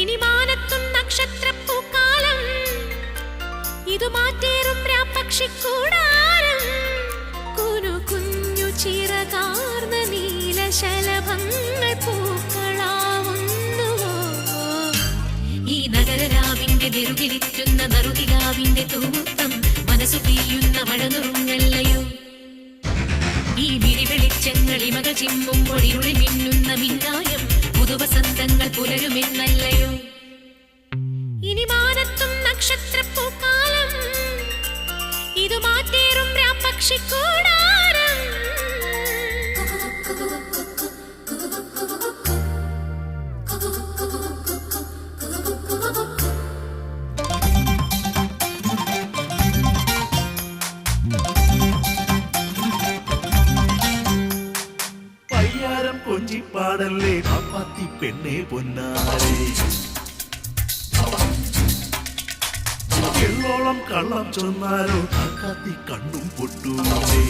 ഇനി മാനത്തും നക്ഷത്രപ്പൂക്കാലം, ഇതു മാറ്റേറും പക്ഷിക്കൂടാരം. കുഞ്ഞു ചിറകാർന്ന നീലശലഭങ്ങൾ പൂക്കളാവുന്നുവോ? ഈ നഗരരാവിന്റെ നെറുകിലിറ്റുന്ന നറുകിലാവിന്റെ തൂത്തം, മനസ്സു പെയ്യുന്ന മഴനുറുങ്ങല്ലയോ? ഈ വിരിവെളിച്ചങ്ങൾ ഇമക ചിമ്മുമ്പോൾ ഇരുളി മിന്നുന്ന മിന്നായം, പുതുവസന്തങ്ങൾ പുലരുമെന്നല്ലയോ? ഇനി മാനത്തും നക്ഷത്രപ്പൂക്കാലം, ഇതു മാറ്റേറും പക്ഷിക്കൂടാരം. പയ്യാരം കൊഞ്ചിപ്പാടല്ലേ പാപ്പാത്തി പെണ്ണേ പൊന്നാരേ, എള്ളോളം കള്ളം ചൊന്നാലോ കാക്കാത്തി കണ്ണും പൊട്ടൂരേ.